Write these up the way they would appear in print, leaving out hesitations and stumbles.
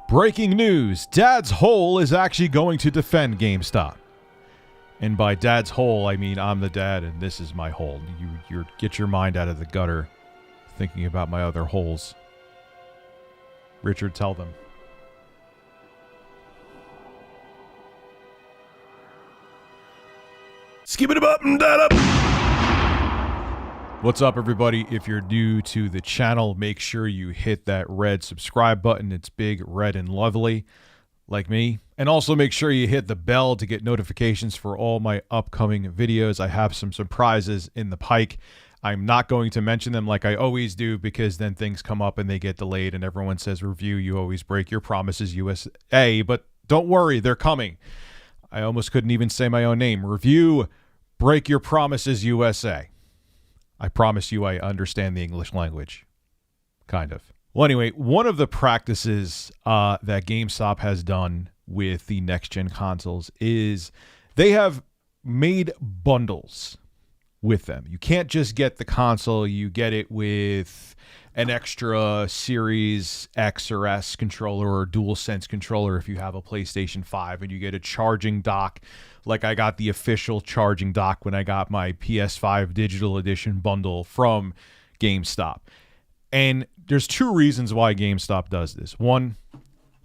Breaking news, Dad's Hole is actually going to defend GameStop. And by Dad's Hole, I mean I'm the dad and this is my hole. You get your mind out of the gutter thinking about my other holes. Richard, tell them. Skip it up and that up. What's up, everybody? If you're new to the channel, make sure you hit that red subscribe button. It's big, red, and lovely, like me. And also make sure you hit the bell to get notifications for all my upcoming videos. I have some surprises in the pike. I'm not going to mention them like I always do because then things come up and they get delayed and everyone says, review, you always break your promises, USA. But don't worry, they're coming. I almost couldn't even say my own name. Review, break your promises, USA. I promise you I understand the English language. Kind of. Well, anyway, one of the practices that GameStop has done with the next-gen consoles is they have made bundles with them. You can't just get the console. You get it with an extra Series X or S controller or DualSense controller if you have a PlayStation 5, and you get a charging dock. Like I got the official charging dock when I got my PS5 digital edition bundle from GameStop. And there's two reasons why GameStop does this. One,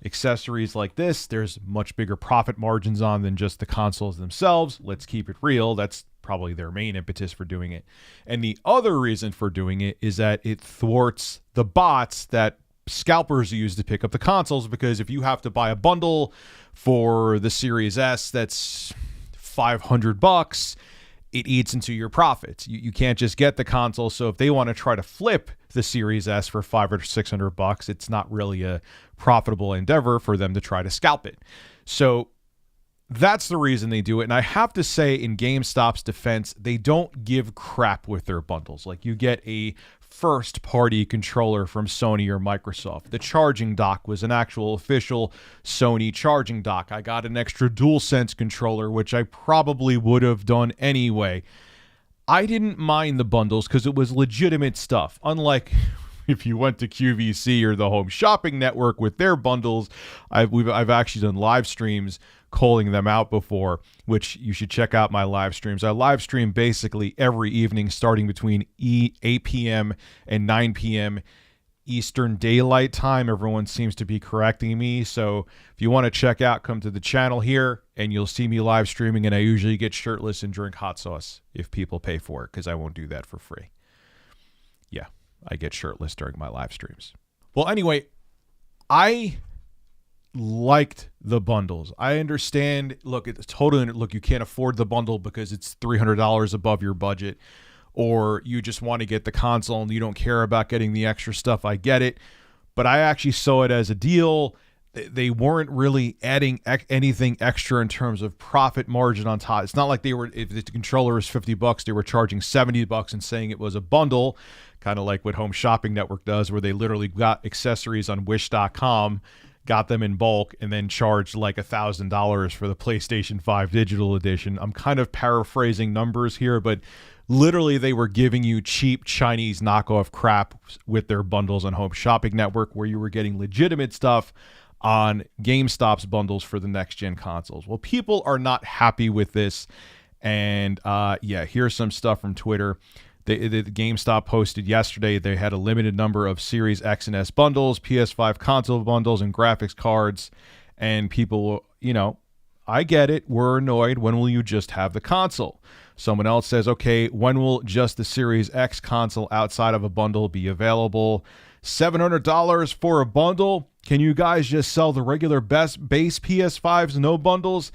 accessories like this, there's much bigger profit margins on than just the consoles themselves. Let's keep it real. That's probably their main impetus for doing it. And the other reason for doing it is that it thwarts the bots that scalpers use to pick up the consoles, because if you have to buy a bundle for the Series S that's $500, it eats into your profits. You can't just get the console. So if they want to try to flip the Series S for $500 or $600, it's not really a profitable endeavor for them to try to scalp it. So that's the reason they do it. And I have to say, in GameStop's defense, they don't give crap with their bundles. Like, you get a first-party controller from Sony or Microsoft. The charging dock was an actual official Sony charging dock. I got an extra DualSense controller, which I probably would have done anyway. I didn't mind the bundles because it was legitimate stuff. Unlike if you went to QVC or the Home Shopping Network with their bundles, I've actually done live streams calling them out before, which you should check out my live streams. I live stream basically every evening starting between 8 p.m. and 9 p.m. Eastern Daylight Time. Everyone seems to be correcting me. So if you want to check out, come to the channel here and you'll see me live streaming. And I usually get shirtless and drink hot sauce if people pay for it, because I won't do that for free. Yeah, I get shirtless during my live streams. Well, anyway, I liked the bundles. I understand. Look, you can't afford the bundle because it's $300 above your budget, or you just want to get the console and you don't care about getting the extra stuff. I get it, but I actually saw it as a deal. They weren't really adding anything extra in terms of profit margin on top. It's not like they were, if the controller is $50, they were charging $70 and saying it was a bundle, kind of like what Home Shopping Network does, where they literally got accessories on Wish.com, got them in bulk, and then charged like $1,000 for the PlayStation 5 digital edition. I'm kind of paraphrasing numbers here, but literally they were giving you cheap Chinese knockoff crap with their bundles on Home Shopping Network, where you were getting legitimate stuff on GameStop's bundles for the next-gen consoles. Well, people are not happy with this, and yeah, here's some stuff from Twitter. The GameStop posted yesterday they had a limited number of Series X and S bundles, PS5 console bundles, and graphics cards. And people, I get it. We're annoyed. When will you just have the console? Someone else says, okay, when will just the Series X console outside of a bundle be available? $700 for a bundle? Can you guys just sell the regular base PS5s, no bundles?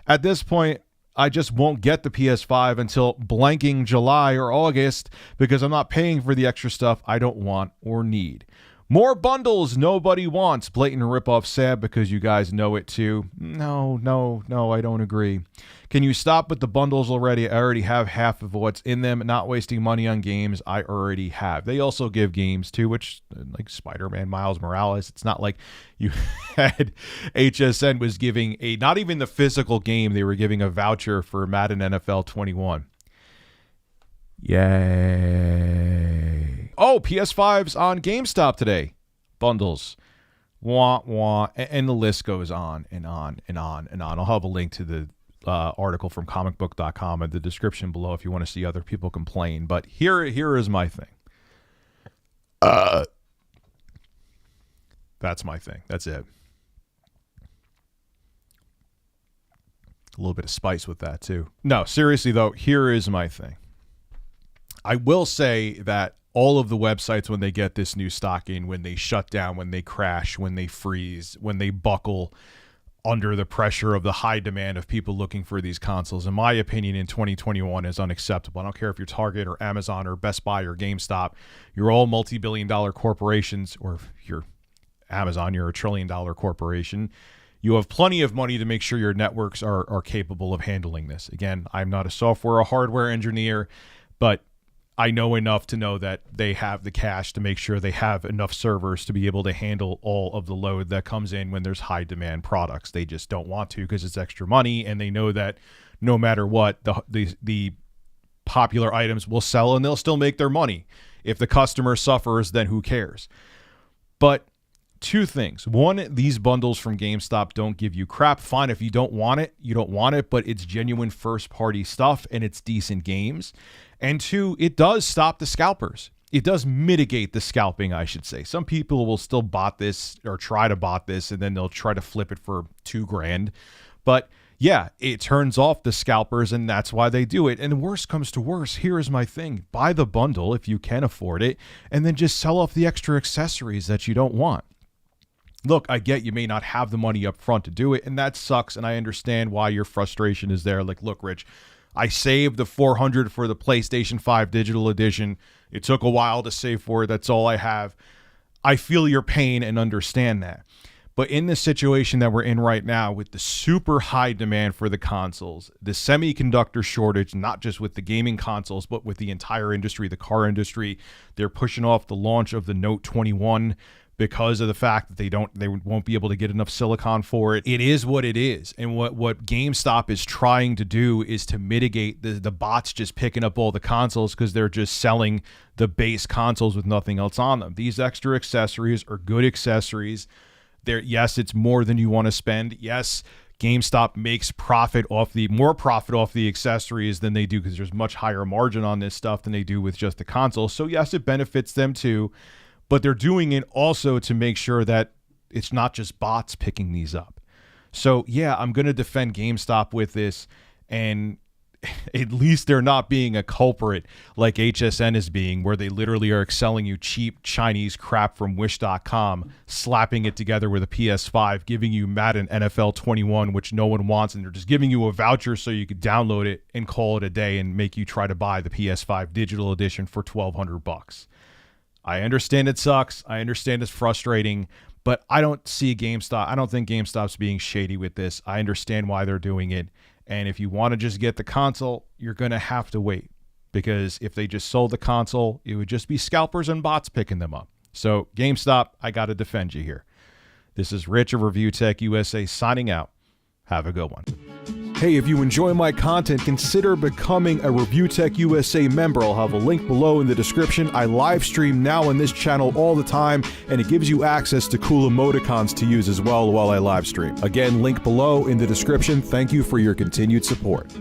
At this point, I just won't get the PS5 until blanking July or August, because I'm not paying for the extra stuff I don't want or need. More bundles nobody wants. Blatant ripoff Sab, because you guys know it too. No, I don't agree. Can you stop with the bundles already? I already have half of what's in them. Not wasting money on games I already have. They also give games too, which like Spider-Man, Miles Morales. It's not like you had HSN was giving not even the physical game. They were giving a voucher for Madden NFL 21. Yay. Oh, PS5's on GameStop today. Bundles. wah, wah, and the list goes on and on and on and on. I'll have a link to the article from comicbook.com in the description below if you want to see other people complain. But here is my thing. That's my thing. That's it. A little bit of spice with that too. No, seriously though, here is my thing. I will say that all of the websites, when they get this new stock in, when they shut down, when they crash, when they freeze, when they buckle under the pressure of the high demand of people looking for these consoles, in my opinion, in 2021 is unacceptable. I don't care if you're Target or Amazon or Best Buy or GameStop. You're all multi-billion-dollar corporations, or if you're Amazon, you're a trillion-dollar corporation. You have plenty of money to make sure your networks are capable of handling this. Again, I'm not a software or hardware engineer, but I know enough to know that they have the cash to make sure they have enough servers to be able to handle all of the load that comes in when there's high demand products. They just don't want to because it's extra money, and they know that no matter what, the popular items will sell and they'll still make their money. If the customer suffers, then who cares? But two things. One, these bundles from GameStop don't give you crap. Fine, if you don't want it, you don't want it, but it's genuine first-party stuff and it's decent games. And two, it does stop the scalpers. It does mitigate the scalping, I should say. Some people will still bot this or try to bot this, and then they'll try to flip it for $2,000. But yeah, it turns off the scalpers, and that's why they do it. And worse comes to worse, here is my thing. Buy the bundle if you can afford it, and then just sell off the extra accessories that you don't want. Look, I get you may not have the money up front to do it, and that sucks, and I understand why your frustration is there. Like, look, Rich, I saved the $400 for the PlayStation 5 digital edition. It took a while to save for it. That's all I have. I feel your pain and understand that. But in the situation that we're in right now, with the super high demand for the consoles, the semiconductor shortage, not just with the gaming consoles, but with the entire industry, the car industry, they're pushing off the launch of the Note 21 because of the fact that they won't be able to get enough silicon for it. It is what it is. And what GameStop is trying to do is to mitigate the bots just picking up all the consoles because they're just selling the base consoles with nothing else on them. These extra accessories are good accessories. Yes, it's more than you want to spend. Yes, GameStop makes more profit off the accessories than they do because there's much higher margin on this stuff than they do with just the console. So yes, it benefits them too. But they're doing it also to make sure that it's not just bots picking these up. So yeah, I'm going to defend GameStop with this, and at least they're not being a culprit like HSN is being, where they literally are selling you cheap Chinese crap from Wish.com, slapping it together with a PS5, giving you Madden NFL 21, which no one wants, and they're just giving you a voucher so you could download it and call it a day and make you try to buy the PS5 digital edition for $1,200. I understand it sucks. I understand it's frustrating, but I don't see GameStop. I don't think GameStop's being shady with this. I understand why they're doing it. And if you want to just get the console, you're going to have to wait, because if they just sold the console, it would just be scalpers and bots picking them up. So GameStop, I got to defend you here. This is Rich of Review Tech USA signing out. Have a good one. Hey, if you enjoy my content, consider becoming a Review Tech USA member. I'll have a link below in the description. I live stream now on this channel all the time, and it gives you access to cool emoticons to use as well while I live stream. Again, link below in the description. Thank you for your continued support.